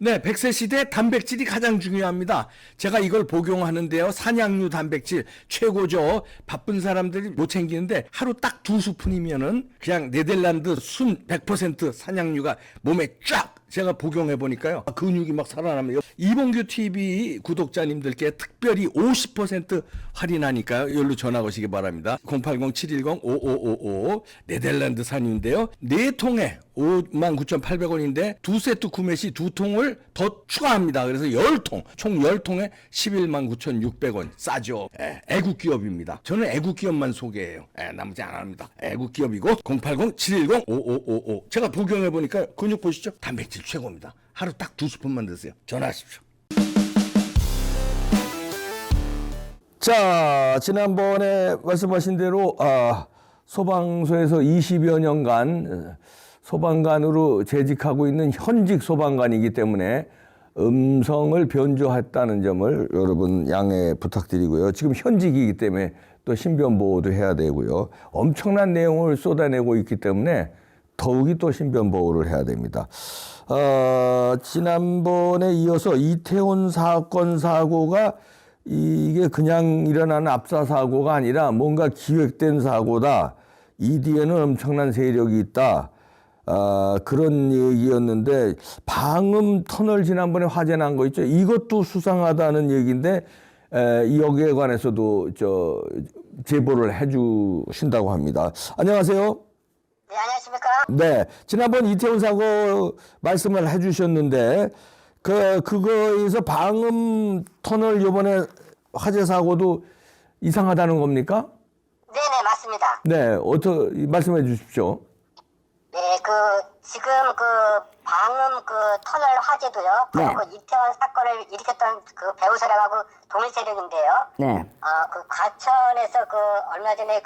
네, 100세 시대 단백질이 가장 중요합니다. 제가 이걸 복용하는데요. 산양류 단백질 최고죠. 바쁜 사람들이 못 챙기는데 하루 딱 2스푼이면은 그냥 네덜란드 순 100% 산양류가 몸에 쫙 제가 복용해 보니까요. 근육이 막 살아나면 이봉규 TV 구독자님들께 특별히 50% 할인하니까요. 이걸로 전화 거시기 바랍니다. 080-710-5555 네덜란드 산유인데요. 4통에 59,800원인데 두 세트 구매 시 2통을 더 추가합니다. 그래서 10통, 총 10통에 119,600원. 싸죠. 애국 기업입니다. 저는 애국 기업만 소개해요. 나머지 안 합니다. 애국 기업이고 080-710-5555 제가 복용해 보니까 근육 보시죠? 단백질 최고입니다. 하루 딱 2스푼만 드세요. 전화하십시오. 자, 지난번에 말씀하신 대로 소방서에서 20여 년간 소방관으로 재직하고 있는 현직 소방관이기 때문에 음성을 변조했다는 점을 여러분 양해 부탁드리고요. 지금 현직이기 때문에 또 신변 보호도 해야 되고요. 엄청난 내용을 쏟아내고 있기 때문에 더욱이 또 신변 보호를 해야 됩니다. 지난번에 이어서 이태원 사건 사고가 이게 그냥 일어나는 압사 사고가 아니라 뭔가 기획된 사고다. 이 뒤에는 엄청난 세력이 있다. 그런 얘기였는데 방음 터널 지난번에 화재 난 거 있죠. 이것도 수상하다는 얘기인데 여기에 관해서도 제보를 해주신다고 합니다. 안녕하세요. 네, 안녕하십니까? 네, 지난번 이태원 사고 말씀을 해주셨는데 그거에서 방음 터널 이번에 화재 사고도 이상하다는 겁니까? 네네, 맞습니다. 네, 어떻게 말씀해 주십시오. 네, 지금 방음 터널 화재도요. 네. 바로 이태원 사건을 일으켰던 배우 세력하고 동일 세력인데요. 네. 과천에서 얼마 전에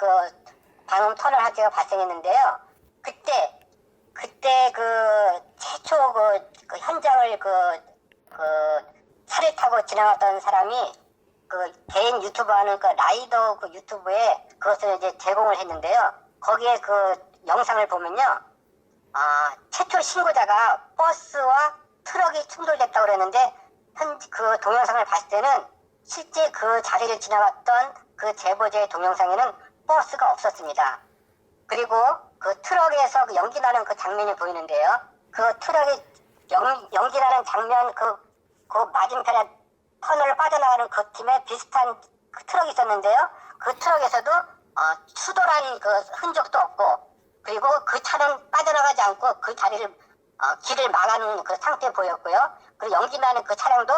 방음 터널 화재가 발생했는데요. 그때 최초 현장을 차를 타고 지나갔던 사람이 개인 유튜브 하는 라이더 유튜브에 그것을 이제 제공을 했는데요. 거기에 영상을 보면요. 최초 신고자가 버스와 트럭이 충돌됐다고 그랬는데 동영상을 봤을 때는 실제 그 자리를 지나갔던 그 제보자의 동영상에는 버스가 없었습니다. 그리고 트럭에서 연기 나는 장면이 보이는데요. 트럭이 연기 나는 장면 맞은편에 터널을 빠져나가는 팀에 비슷한 트럭이 있었는데요. 그 트럭에서도 추돌한 흔적도 없고, 그리고 그 차는 빠져나가지 않고 그 자리를 길을 막아놓은 상태 보였고요. 그리고 연기 나는 차량도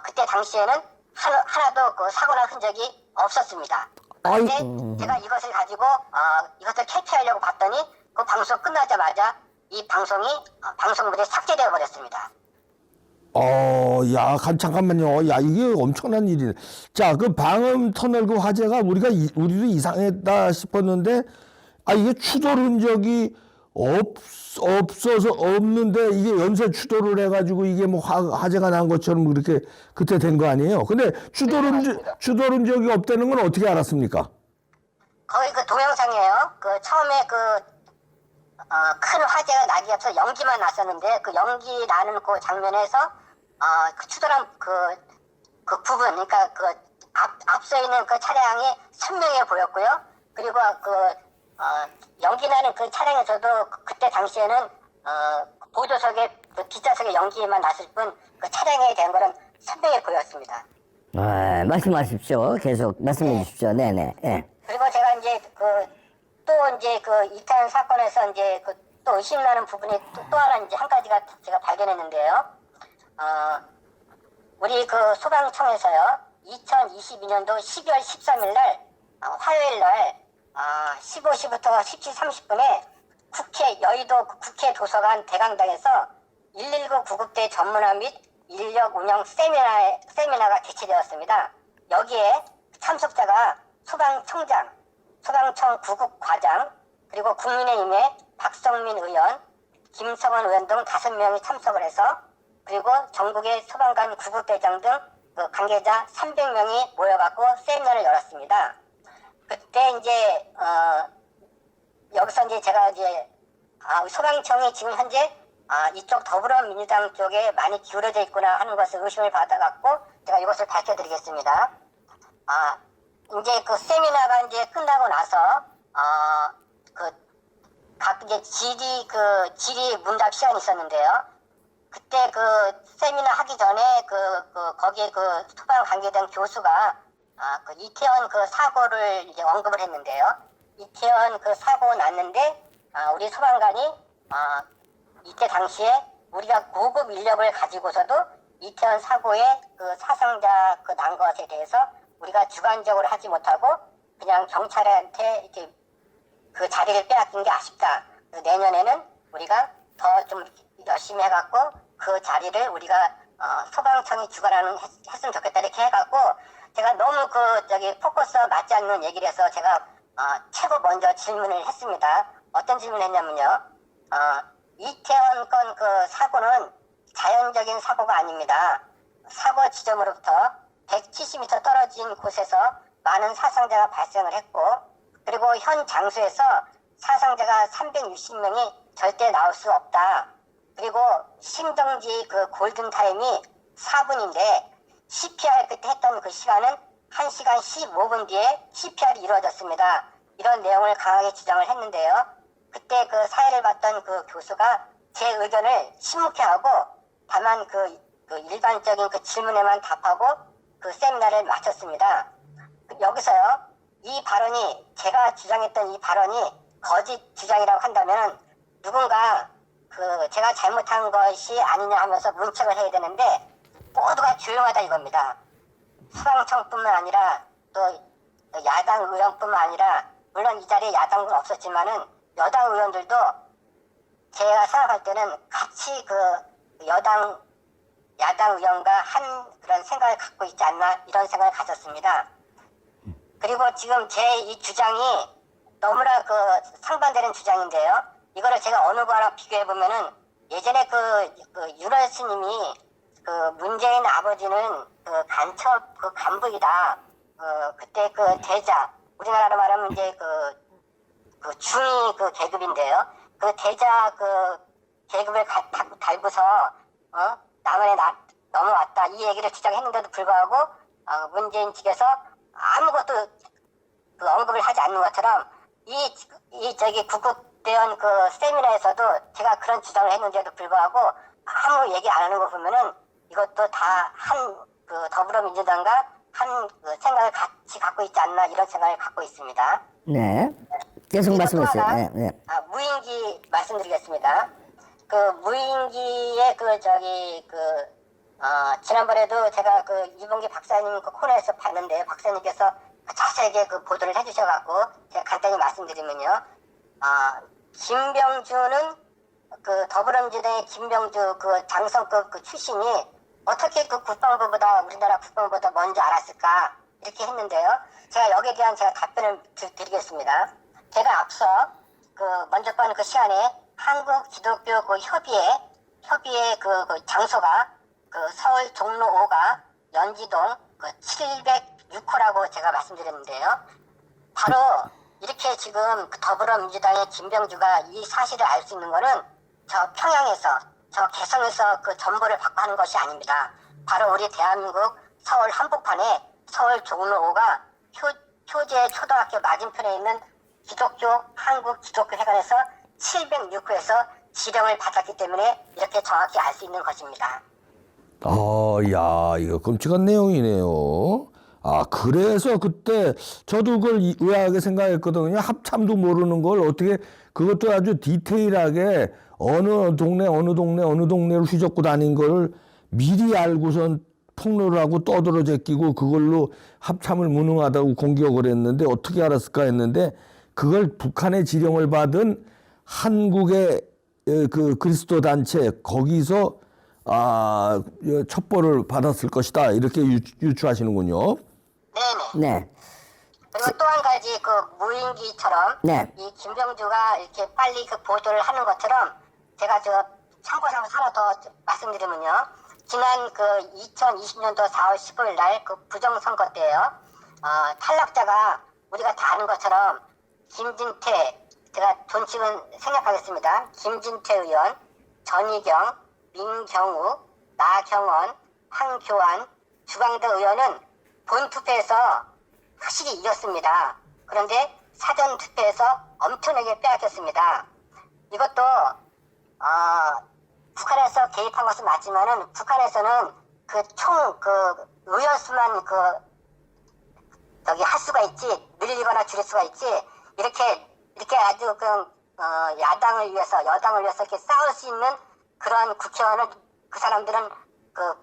그때 당시에는 하나도 사고 난 흔적이 없었습니다. 그런데 제가 이것을 가지고 이것을 캐치하려고 봤더니 그 방송 끝나자마자 이 방송물이 삭제되어 버렸습니다. 잠깐만요. 이게 엄청난 일이네. 자, 그 방음 터널 그 화재가 우리도 이상했다 싶었는데, 이게 추돌 흔적이 없어서 없는데, 이게 연쇄 추돌을 해가지고 이게 뭐 화재가 난 것처럼 그렇게 그때 된 거 아니에요? 근데 추돌 흔적이 없다는 건 어떻게 알았습니까? 거의 동영상이에요. 처음에 큰 화재가 나기 앞서 연기만 났었는데, 연기 나는 장면에서 추돌한 부분, 그러니까 앞서 있는 차량이 선명해 보였고요. 그리고 연기 나는 차량에서도 그때 당시에는 보조석에 뒷좌석에 연기만 났을 뿐 차량에 대한 거는 선명해 보였습니다. 말씀하십시오. 계속 말씀해 주십시오. 네네. 네. 그리고 제가 이제 이태원 사건에서 이제 또 의심나는 부분이 또 하나 이제 한 가지가 제가 발견했는데요. 우리 소방청에서요, 2022년도 12월 13일 날, 화요일 날, 15시부터 17시 30분에 여의도 국회 도서관 대강당에서 119 구급대 전문화 및 인력 운영 세미나가 개최되었습니다. 여기에 참석자가 소방청장, 소방청 구급과장, 그리고 국민의힘의 박성민 의원, 김성원 의원 등 5명이 참석을 해서, 그리고 전국의 소방관 구급대장 등 관계자 300명이 모여갖고 세미나를 열었습니다. 그때 여기서 제가 소방청이 지금 현재 이쪽 더불어민주당 쪽에 많이 기울어져 있구나 하는 것을 의심을 받아갖고 제가 이것을 밝혀드리겠습니다. 이제 그 세미나가 이제 끝나고 나서 각 이제 질의 문답 시간이 있었는데요. 그때 그 세미나 하기 전에 거기에 그 소방 관계된 교수가 그 이태원 그 사고를 이제 언급을 했는데요. 이태원 그 사고 났는데 우리 소방관이 이때 당시에 우리가 고급 인력을 가지고서도 이태원 사고의 그 사상자 그 난 것에 대해서 우리가 주관적으로 하지 못하고 그냥 경찰한테 이렇게 그 자리를 빼앗긴 게 아쉽다. 그래서 내년에는 우리가 더 좀 열심히 해갖고 그 자리를 우리가 소방청이 주관하는 했으면 좋겠다 이렇게 해갖고 제가 너무 포커스와 맞지 않는 얘기를 해서 제가 최고 먼저 질문을 했습니다. 어떤 질문을 했냐면요. 이태원 건 그 사고는 자연적인 사고가 아닙니다. 사고 지점으로부터 170m 떨어진 곳에서 많은 사상자가 발생을 했고 그리고 현 장소에서 사상자가 360명이 절대 나올 수 없다. 그리고 심정지 그 골든타임이 4분인데 CPR 그때 했던 그 시간은 1시간 15분 뒤에 CPR이 이루어졌습니다. 이런 내용을 강하게 주장을 했는데요. 그때 그 사회를 봤던 그 교수가 제 의견을 침묵해하고 다만 그 일반적인 그 질문에만 답하고 그 세미나를 마쳤습니다. 여기서요, 이 발언이 제가 주장했던 이 발언이 거짓 주장이라고 한다면 누군가 그 제가 잘못한 것이 아니냐 하면서 문책을 해야 되는데 모두가 조용하다 이겁니다. 소방청뿐만 아니라 또 야당 의원뿐만 아니라 물론 이 자리에 야당은 없었지만은 여당 의원들도 제가 생각할 때는 같이 그 야당 의원과 한 그런 생각을 갖고 있지 않나 이런 생각을 가졌습니다. 그리고 지금 제 이 주장이 너무나 그 상반되는 주장인데요. 이거를 제가 어느 거랑 비교해 보면은 예전에 그 윤월 스님이 그 문재인 아버지는 그 간첩 그 간부이다. 그때 그 대자 우리나라로 말하면 이제 그 중위 그 계급인데요. 그 대자 그 계급을 달고서 남한에 넘어왔다 이 얘기를 주장했는데도 불구하고 문재인 측에서 아무것도 그 언급을 하지 않는 것처럼 이 구국대원 그 세미나에서도 제가 그런 주장을 했는데도 불구하고 아무 얘기 안 하는 거 보면은 이것도 다 그 더불어민주당과 그 생각을 같이 갖고 있지 않나 이런 생각을 갖고 있습니다. 네. 계속 말씀하세요. 네. 무인기 말씀드리겠습니다. 그 무인기의 지난번에도 제가 그 이봉기 박사님 그 코너에서 봤는데 박사님께서 자세하게 그 보도를 해주셔갖고 제가 간단히 말씀드리면요. 김병주는 그 더불어민주당의 김병주 그 장성급 그 출신이 어떻게 그 국방부보다 우리나라 국방부보다 먼저 알았을까 이렇게 했는데요. 제가 여기에 대한 제가 답변을 드리겠습니다. 제가 앞서 그 먼저 번 그 시간에 한국 기독교 그 협의회 그 장소가 그 서울 종로 5가 연지동 그 706호라고 제가 말씀드렸는데요. 바로 이렇게 지금 그 더불어민주당의 김병주가 이 사실을 알 수 있는 거는 저 평양에서 저 개성에서 그 정보를 받고 하는 것이 아닙니다. 바로 우리 대한민국 서울 한복판에 서울 종로 5가 효재 초등학교 맞은편에 있는 한국 기독교 회관에서 706호에서 지령을 받았기 때문에 이렇게 정확히 알 수 있는 것입니다. 야, 이거 끔찍한 내용이네요. 그래서 그때 저도 그걸 의아하게 생각했거든요. 합참도 모르는 걸 어떻게 그것도 아주 디테일하게 어느 동네를 휘젓고 다닌 걸 미리 알고선 폭로를 하고 떠들어 제끼고 그걸로 합참을 무능하다고 공격을 했는데 어떻게 알았을까 했는데 그걸 북한의 지령을 받은 한국의 그 그리스도 단체 거기서 첩보를 받았을 것이다 이렇게 유추하시는군요. 네네. 네. 그리고 또 한 가지 그 무인기처럼 네. 이 김병주가 이렇게 빨리 그 보도를 하는 것처럼 제가 참고상을 하나 더 말씀드리면요. 지난 그 2020년도 4월 15일 날 그 부정선거 때요. 탈락자가 우리가 다 아는 것처럼 김진태 제가 존칭은 생략하겠습니다. 김진태 의원, 전희경, 민경우, 나경원, 황교안, 주광대 의원은 본투표에서 확실히 이겼습니다. 그런데 사전투표에서 엄청나게 빼앗겼습니다. 이것도 북한에서 개입한 것은 맞지만은 북한에서는 그 의원 수만 할 수가 있지, 늘리거나 줄일 수가 있지, 이렇게 아주 야당을 위해서, 여당을 위해서 이렇게 싸울 수 있는 그런 국회의원을 그 사람들은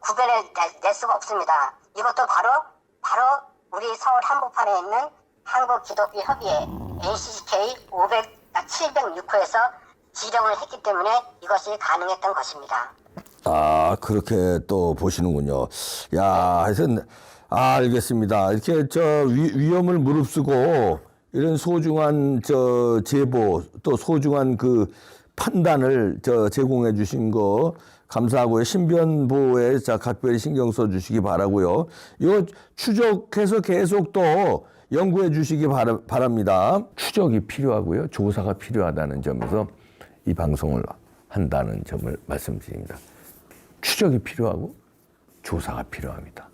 구별해 낼 수가 없습니다. 이것도 바로 우리 서울 한복판에 있는 한국기독교협의회 NCK 706호에서 지령을 했기 때문에 이것이 가능했던 것입니다. 아, 그렇게 또 보시는군요. 야, 하여튼, 알겠습니다. 이렇게 위험을 무릅쓰고 이런 소중한 제보 또 소중한 그 판단을 제공해 주신 거 감사하고요. 신변 보호에 각별히 신경 써 주시기 바라고요. 이거 추적해서 계속 또 연구해 주시기 바랍니다. 추적이 필요하고요. 조사가 필요하다는 점에서 이 방송을 한다는 점을 말씀드립니다. 추적이 필요하고 조사가 필요합니다.